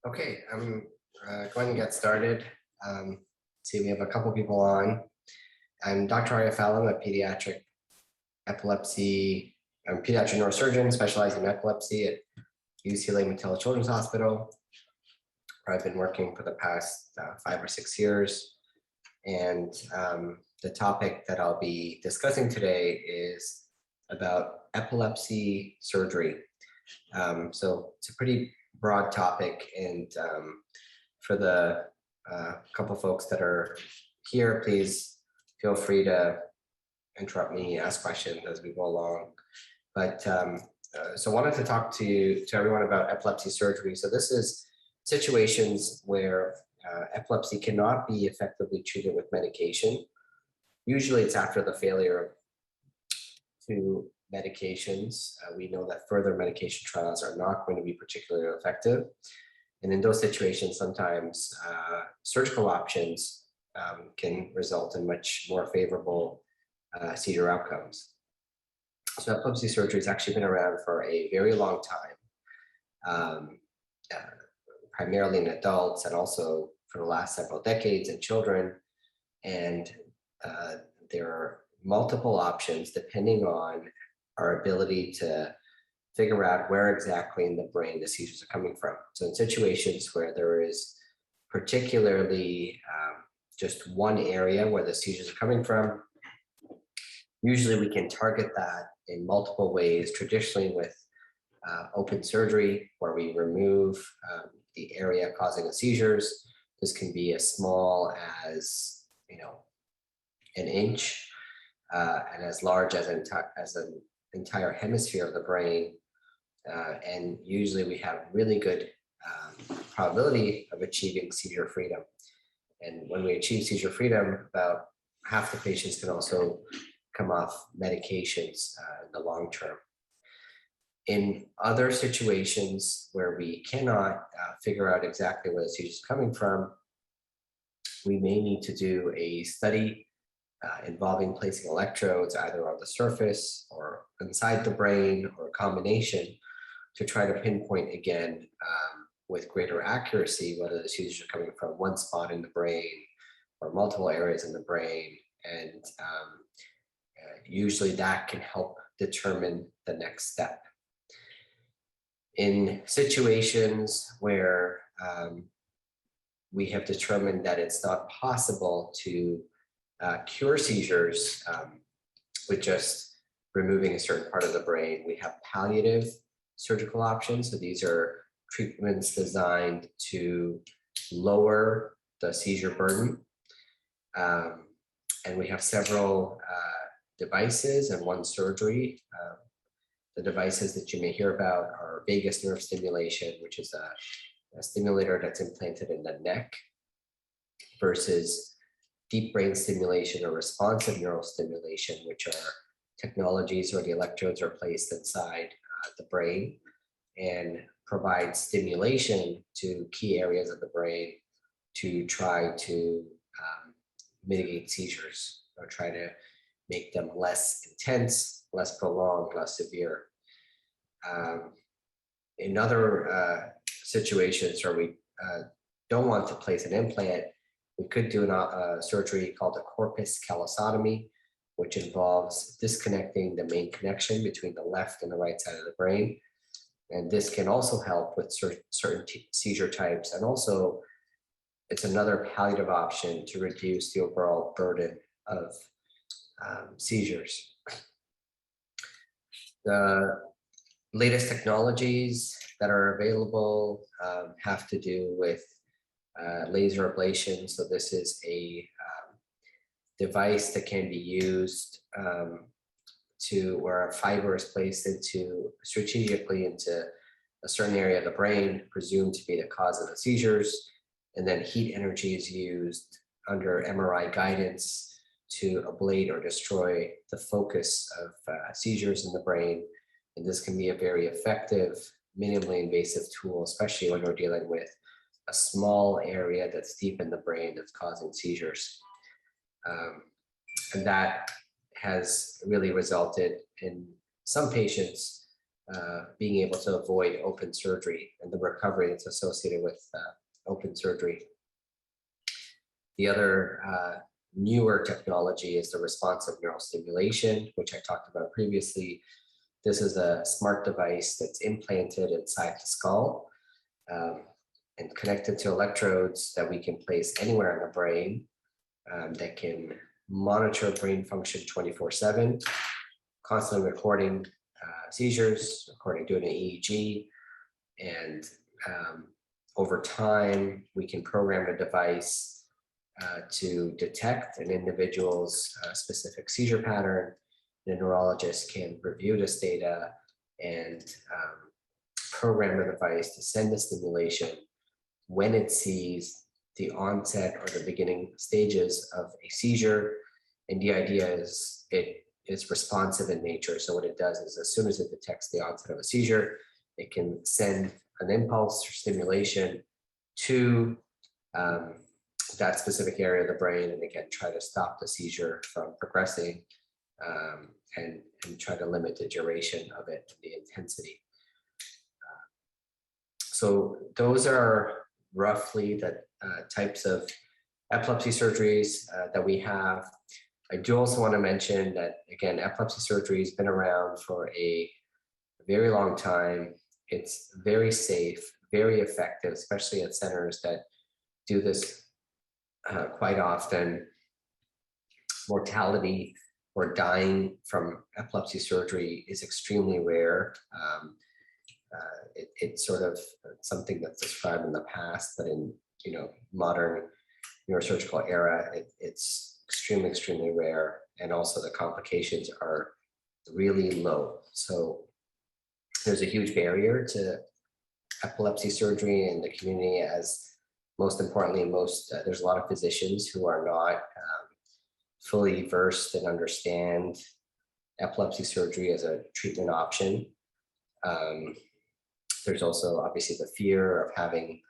Okay, I'm going to get started. See, we have a couple people on. I'm Dr. Aria Fallah. I'm a pediatric neurosurgeon specializing in epilepsy at UCLA Mattel Children's Hospital, where I've been working for the past 5 or 6 years. And the topic that I'll be discussing today is about epilepsy surgery. So it's a pretty broad topic, and for the couple folks that are here, please feel free to interrupt me, ask questions as we go along. But so I wanted to talk to everyone about epilepsy surgery. So this is situations where epilepsy cannot be effectively treated with medication. Usually it's after the failure of 2 medications. We know that further medication trials are not going to be particularly effective. And in those situations, sometimes surgical options can result in much more favorable seizure outcomes. So epilepsy surgery has actually been around for a very long time, primarily in adults and also for the last several decades in children. And there are multiple options depending on our ability to figure out where exactly in the brain the seizures are coming from. So in situations where there is particularly just one area where the seizures are coming from, usually we can target that in multiple ways, traditionally with open surgery, where we remove the area causing the seizures. This can be as small as, an inch, and as large as an entire hemisphere of the brain. And usually we have really good probability of achieving seizure freedom. And when we achieve seizure freedom, about half the patients can also come off medications in the long term. In other situations where we cannot figure out exactly where the seizure is coming from, we may need to do a study involving placing electrodes either on the surface or inside the brain, or a combination, to try to pinpoint again with greater accuracy whether the seizures are coming from one spot in the brain or multiple areas in the brain. And usually that can help determine the next step. In situations where we have determined that it's not possible to cure seizures with just removing a certain part of the brain, we have palliative surgical options. So these are treatments designed to lower the seizure burden. And we have several devices and one surgery. The devices that you may hear about are vagus nerve stimulation, which is a stimulator that's implanted in the neck, versus deep brain stimulation or responsive neural stimulation, which are technologies where the electrodes are placed inside the brain and provide stimulation to key areas of the brain to try to mitigate seizures, or try to make them less intense, less prolonged, less severe. In other situations where we don't want to place an implant, we could do a surgery called a corpus callosotomy, which involves disconnecting the main connection between the left and the right side of the brain. And this can also help with certain seizure types. And also, it's another palliative option to reduce the overall burden of seizures. The latest technologies that are available have to do with laser ablation. So this is a device that can be used where a fiber is placed strategically into a certain area of the brain, presumed to be the cause of the seizures, and then heat energy is used under MRI guidance to ablate or destroy the focus of seizures in the brain. And this can be a very effective, minimally invasive tool, especially when we're dealing with a small area that's deep in the brain that's causing seizures. And that has really resulted in some patients being able to avoid open surgery and the recovery that's associated with open surgery. The other newer technology is the responsive neural stimulation, which I talked about previously. This is a smart device that's implanted inside the skull and connected to electrodes that we can place anywhere in the brain that can monitor brain function 24/7, constantly recording seizures, doing an EEG, and over time, we can program a device to detect an individual's specific seizure pattern. The neurologist can review this data and program the device to send the stimulation when it sees the onset or the beginning stages of a seizure. And the idea is it is responsive in nature. So what it does is as soon as it detects the onset of a seizure, it can send an impulse or stimulation to that specific area of the brain, and again, try to stop the seizure from progressing and try to limit the duration of it, the intensity. So those are roughly the types of epilepsy surgeries that we have. I do also want to mention that, again, epilepsy surgery has been around for a very long time. It's very safe, very effective, especially at centers that do this quite often. Mortality or dying from epilepsy surgery is extremely rare. It's sort of something that's described in the past, but in modern neurosurgical era, it's extremely rare, and also the complications are really low. So there's a huge barrier to epilepsy surgery in the community, as most importantly, there's a lot of physicians who are not fully versed and understand epilepsy surgery as a treatment option. There's also obviously the fear of having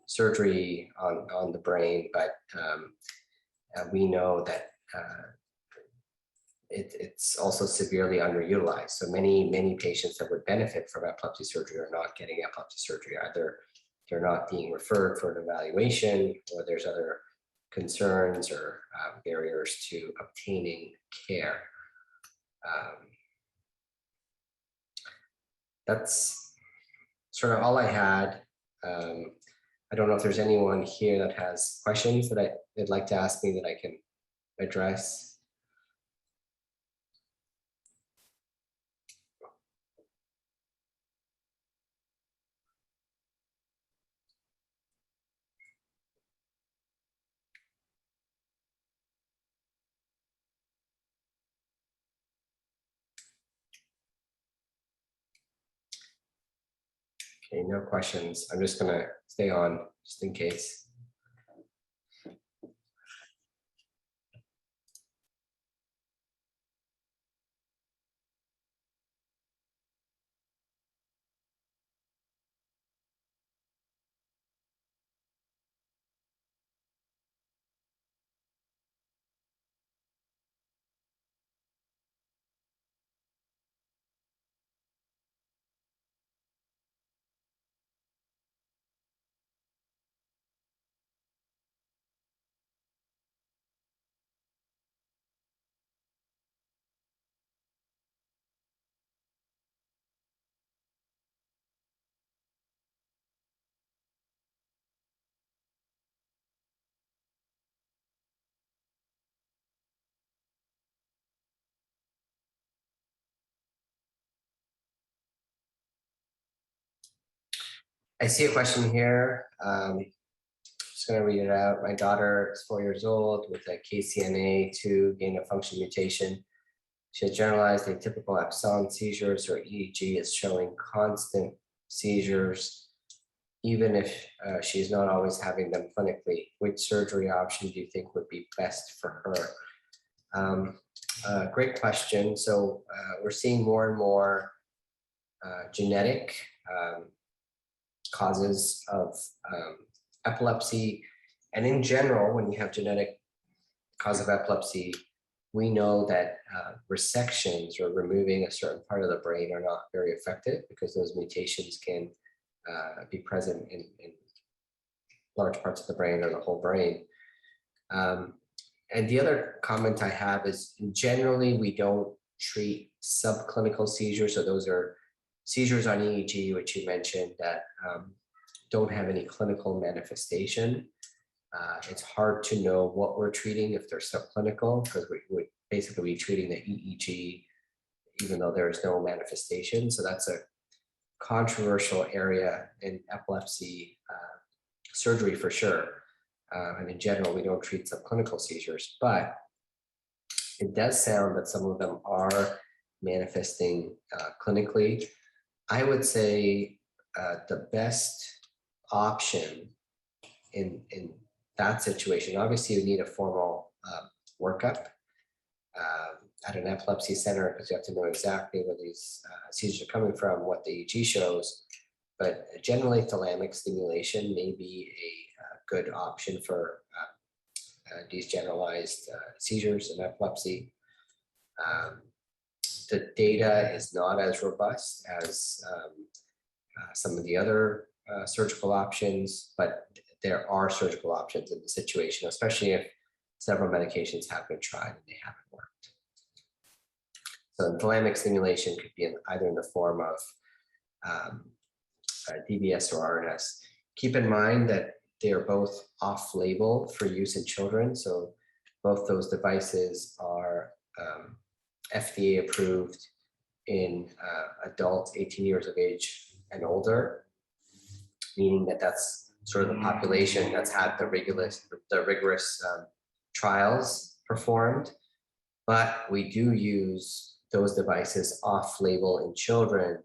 surgery on the brain, but we know that it's also severely underutilized. So many patients that would benefit from epilepsy surgery are not getting epilepsy surgery. Either they're not being referred for an evaluation, or there's other concerns or barriers to obtaining care. That's sort of all I had. I don't know if there's anyone here that has questions that they'd like to ask me that I can address. Okay, no questions. I'm just gonna stay on just in case. I see a question here. Just going to read it out. My daughter is 4 years old with a KCNA2 gain of function mutation. She has generalized atypical absence seizures. Her EEG is showing constant seizures, even if she's not always having them clinically. Which surgery option do you think would be best for her? Great question. So we're seeing more and more genetic causes of epilepsy. And in general, when you have genetic cause of epilepsy, we know that resections or removing a certain part of the brain are not very effective because those mutations can be present in large parts of the brain or the whole brain. And the other comment I have is generally we don't treat subclinical seizures. So those are seizures on EEG, which you mentioned, that don't have any clinical manifestation. It's hard to know what we're treating if they're subclinical, because we would basically be treating the EEG even though there is no manifestation. So that's a controversial area in epilepsy surgery for sure. And in general, we don't treat subclinical seizures, but it does sound that some of them are manifesting clinically. I would say the best option in that situation, obviously you need a formal workup at an epilepsy center, because you have to know exactly where these seizures are coming from, what the EEG shows. But generally, thalamic stimulation may be a good option for these generalized seizures and epilepsy. The data is not as robust as some of the other surgical options, but there are surgical options in the situation, especially if several medications have been tried and they haven't worked. So thalamic stimulation could be either in the form of DBS or RNS. Keep in mind that they are both off-label for use in children. So both those devices are FDA approved in adults 18 years of age and older, meaning that that's sort of the population that's had the rigorous trials performed. But we do use those devices off-label in children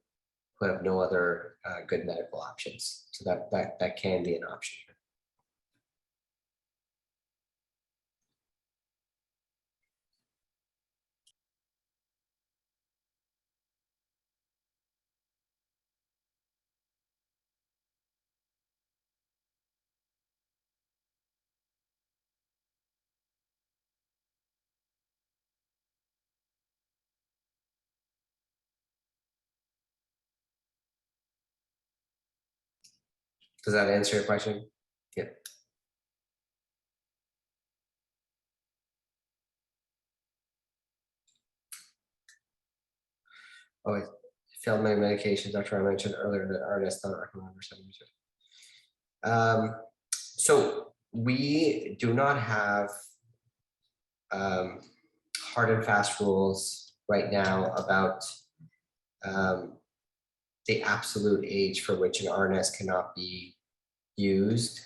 who have no other good medical options. So that can be an option. Does that answer your question? Yeah. Oh, failed many medications, Dr. I mentioned earlier that RNS not recommended for 7 years. So we do not have hard and fast rules right now about the absolute age for which an RNS cannot be used.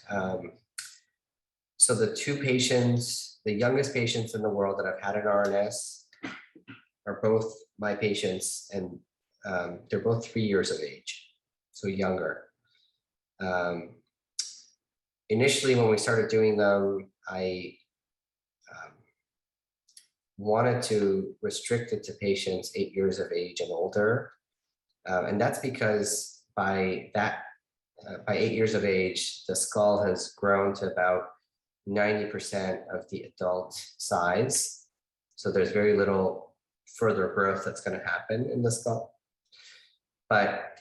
So the two patients, the youngest patients in the world that have had an RNS are both my patients, and they're both 3 years of age, so younger. Initially, when we started doing them, I wanted to restrict it to patients 8 years of age and older. And that's because by 8 years of age, the skull has grown to about 90% of the adult size. So there's very little further growth that's going to happen in the skull. But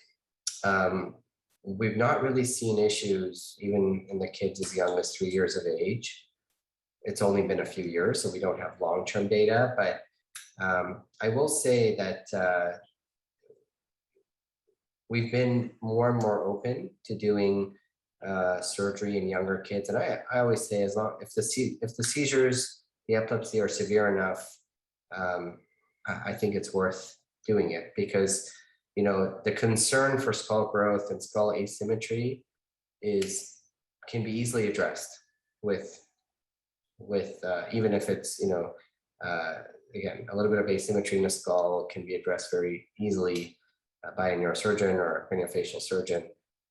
we've not really seen issues even in the kids as young as 3 years of age. It's only been a few years, so we don't have long-term data. But I will say that we've been more and more open to doing surgery in younger kids. And I always say, as long if the seizures, the epilepsy are severe enough, I think it's worth doing it, because the concern for skull growth and skull asymmetry can be easily addressed with even if it's again, a little bit of asymmetry in the skull can be addressed very easily by a neurosurgeon or a craniofacial surgeon.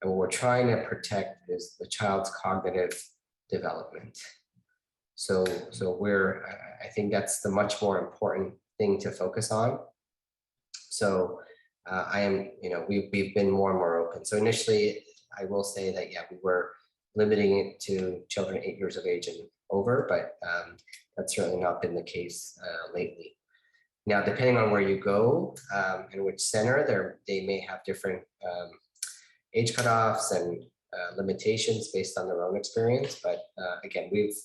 And what we're trying to protect is the child's cognitive development. So I think that's the much more important thing to focus on. So we've been more and more open. So initially, I will say that, yeah, we were limiting it to children 8 years of age and over, but that's certainly not been the case lately. Now, depending on where you go and which center, they may have different age cutoffs and limitations based on their own experience. But again, we've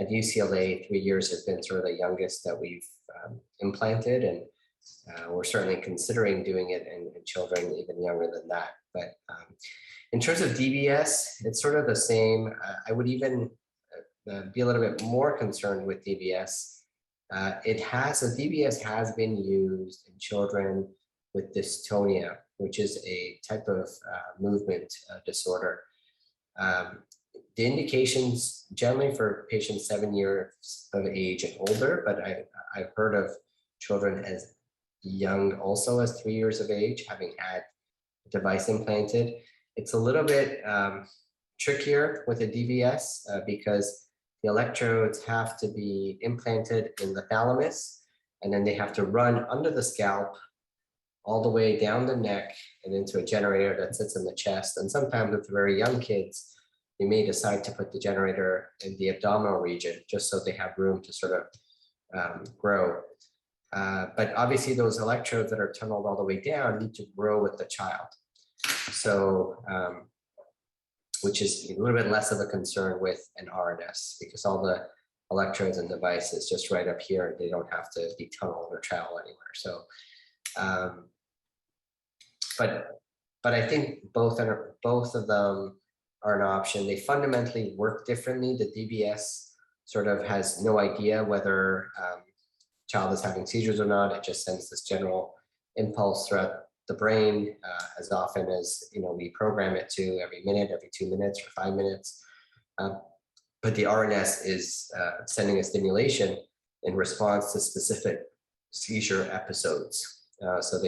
at UCLA, 3 years has been sort of the youngest that we've implanted, and we're certainly considering doing it in children even younger than that. But in terms of DBS, it's sort of the same. I would even be a little bit more concerned with DBS. DBS has been used in children with dystonia, which is a type of movement disorder. The indications generally for patients 7 years of age and older, but I've heard of children as young also as 3 years of age having had a device implanted. It's a little bit trickier with a DBS because the electrodes have to be implanted in the thalamus, and then they have to run under the scalp all the way down the neck and into a generator that sits in the chest. And sometimes with very young kids, they may decide to put the generator in the abdominal region just so they have room to sort of grow. But obviously those electrodes that are tunneled all the way down need to grow with the child. So, which is a little bit less of a concern with an RNS because all the electrodes and devices just right up here, they don't have to be tunneled or travel anywhere. So, but I think both of them are an option. They fundamentally work differently. The DBS sort of has no idea whether child is having seizures or not. It just sends this general impulse throughout the brain as often as we program it to every minute, every 2 minutes or 5 minutes. But the RNS is sending a stimulation in response to specific seizure episodes. So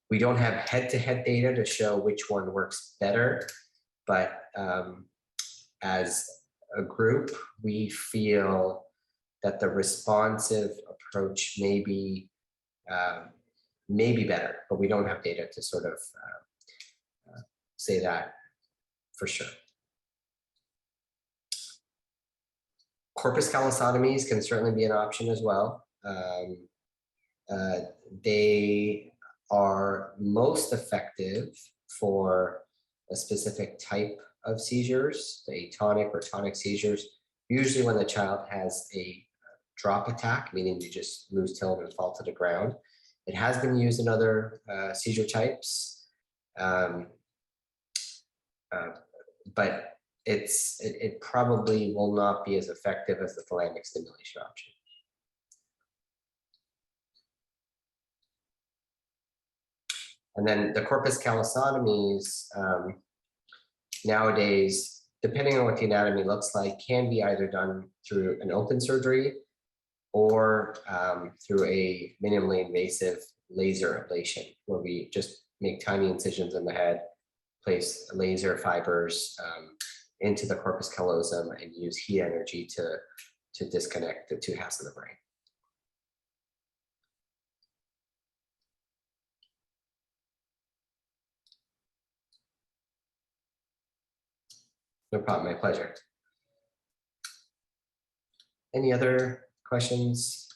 we don't have head-to-head data to show which one works better, but as a group, we feel that the responsive approach may be better, but we don't have data to sort of say that for sure. Corpus callosotomies can certainly be an option as well. They are most effective for a specific type of seizures, the atonic or tonic seizures, usually when the child has a drop attack, meaning you just lose tone and fall to the ground. It has been used in other seizure types, but it probably will not be as effective as the thalamic stimulation option. And then the corpus callosotomies, nowadays, depending on what the anatomy looks like, can be either done through an open surgery or through a minimally invasive laser ablation, where we just make tiny incisions in the head, place laser fibers into the corpus callosum, and use heat energy to disconnect the two halves of the brain. No problem, my pleasure. Any other questions?